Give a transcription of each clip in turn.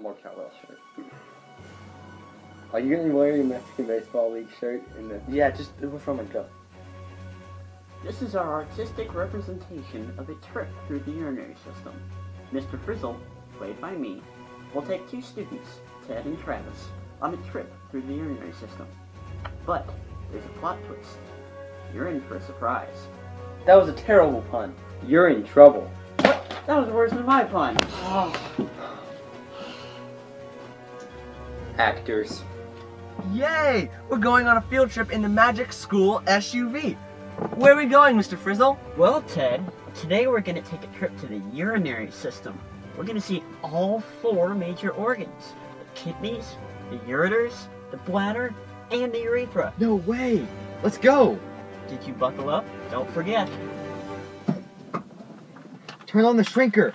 more cowbell shirt. Are you gonna wear your Mexican Baseball League shirt in the... Yeah, just from a go. This is our artistic representation of a trip through the urinary system. Mr. Frizzle, played by me, will take two students, Ted and Travis, on a trip through the urinary system. But there's a plot twist. You're in for a surprise. That was a terrible pun. You're in trouble. What? That was worse than my pun. Actors. Yay! We're going on a field trip in the Magic School SUV. Where are we going, Mr. Frizzle? Well, Ted, today we're going to take a trip to the urinary system. We're going to see all 4 major organs. The kidneys, the ureters, the bladder, and the urethra. No way! Let's go! Did you buckle up? Don't forget. Turn on the shrinker.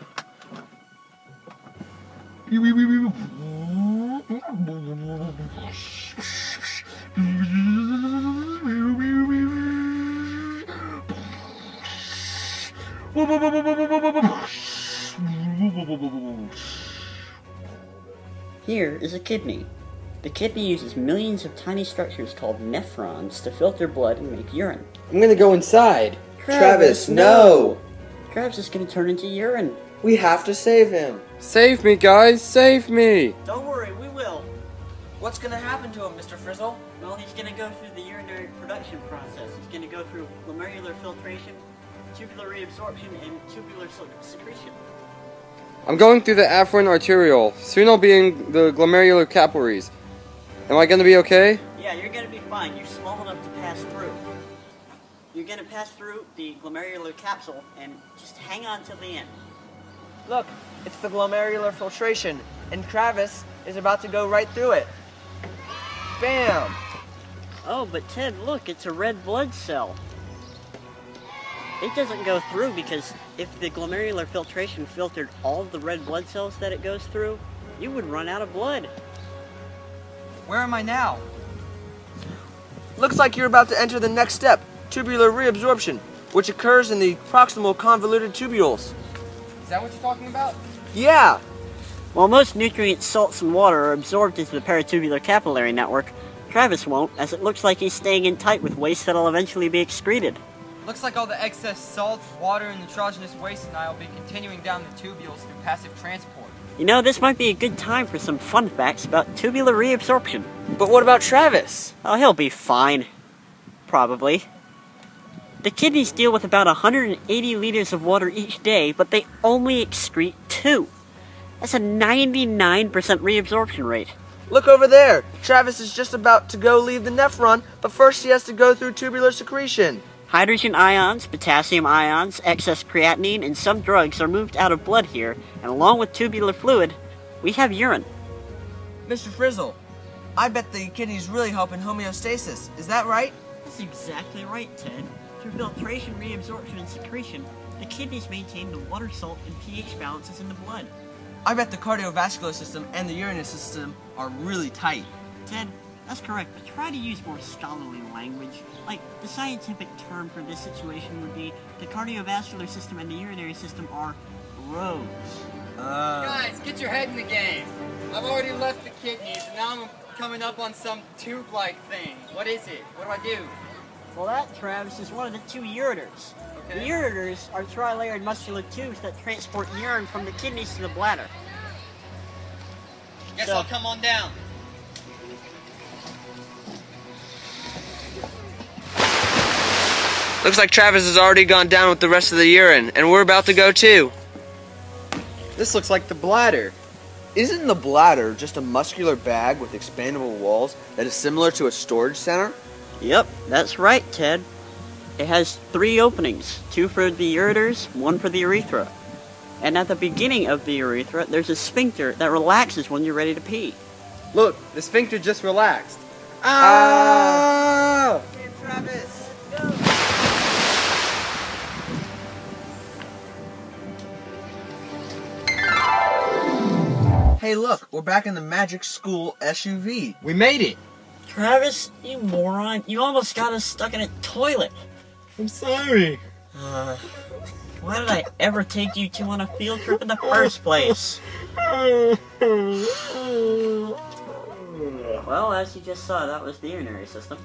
Here is a kidney. The kidney uses millions of tiny structures called nephrons to filter blood and make urine. I'm gonna go inside. Travis, no! Travis is going to turn into urine. We have to save him. Save me, guys! Save me! Don't worry, we will. What's gonna happen to him, Mr. Frizzle? Well, he's going to go through the urinary production process. He's going to go through glomerular filtration, tubular reabsorption, and tubular secretion. I'm going through the afferent arteriole. Soon I'll be in the glomerular capillaries. Am I gonna be okay? Yeah, you're going to be fine. You're small enough to pass through. You're going to pass through the glomerular capsule and just hang on till the end. Look, it's the glomerular filtration, and Travis is about to go right through it. Bam! Oh, but Ted, look, it's a red blood cell. It doesn't go through because if the glomerular filtration filtered all of the red blood cells that it goes through, you would run out of blood. Where am I now? Looks like you're about to enter the next step, tubular reabsorption, which occurs in the proximal convoluted tubules. Is that what you're talking about? Yeah! While most nutrients, salts, and water are absorbed into the peritubular capillary network, Travis won't, as it looks like he's staying in tight with waste that'll eventually be excreted. Looks like all the excess salt, water, and nitrogenous waste and I will be continuing down the tubules through passive transport. You know, this might be a good time for some fun facts about tubular reabsorption. But what about Travis? Oh, he'll be fine. Probably. The kidneys deal with about 180 liters of water each day, but they only excrete 2. That's a 99% reabsorption rate. Look over there! Travis is just about to go leave the nephron, but first he has to go through tubular secretion. Hydrogen ions, potassium ions, excess creatinine, and some drugs are moved out of blood here, and along with tubular fluid, we have urine. Mr. Frizzle, I bet the kidneys really help in homeostasis. Is that right? That's exactly right, Ted. Through filtration, reabsorption, and secretion, the kidneys maintain the water, salt, and pH balances in the blood. I bet the cardiovascular system and the urinary system are really tight. Ted, that's correct, but try to use more scholarly language. Like, the scientific term for this situation would be the cardiovascular system and the urinary system are bros. Guys, get your head in the game. I've already left the kidneys and now I'm coming up on some tube-like thing. What is it? What do I do? Well, that, Travis, is one of the 2 ureters. Okay. The ureters are tri-layered muscular tubes that transport urine from the kidneys to the bladder. Guess I'll come on down. Looks like Travis has already gone down with the rest of the urine, and we're about to go too. This looks like the bladder. Isn't the bladder just a muscular bag with expandable walls that is similar to a storage center? Yep, that's right, Ted. It has 3 openings, 2 for the ureters, 1 for the urethra. And at the beginning of the urethra, there's a sphincter that relaxes when you're ready to pee. Look, the sphincter just relaxed. Ah! Hey, Travis! Hey, look, we're back in the Magic School SUV. We made it. Travis, you moron, you almost got us stuck in a toilet. I'm sorry. Why did I ever take you two on a field trip in the first place? as you just saw, that was the urinary system.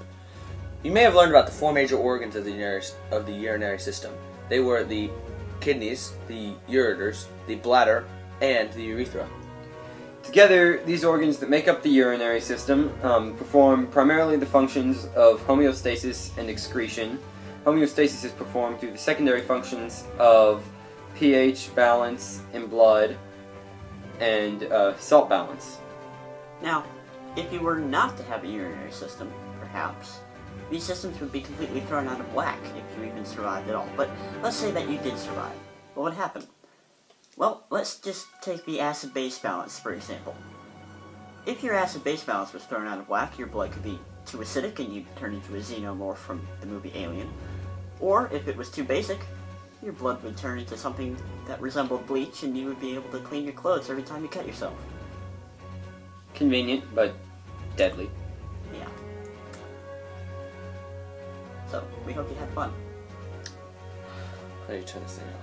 You may have learned about the four major organs of the urinary system. They were the kidneys, the ureters, the bladder, and the urethra. Together, these organs that make up the urinary system perform primarily the functions of homeostasis and excretion. Homeostasis is performed through the secondary functions of pH balance in blood and salt balance. Now, if you were not to have a urinary system, perhaps, these systems would be completely thrown out of whack if you even survived at all. But let's say that you did survive. What would happen? Well, let's just take the acid-base balance, for example. If your acid-base balance was thrown out of whack, your blood could be too acidic and you'd turn into a xenomorph from the movie Alien. Or, if it was too basic, your blood would turn into something that resembled bleach and you would be able to clean your clothes every time you cut yourself. Convenient, but deadly. Yeah. So, we hope you had fun. How do you turn this thing on?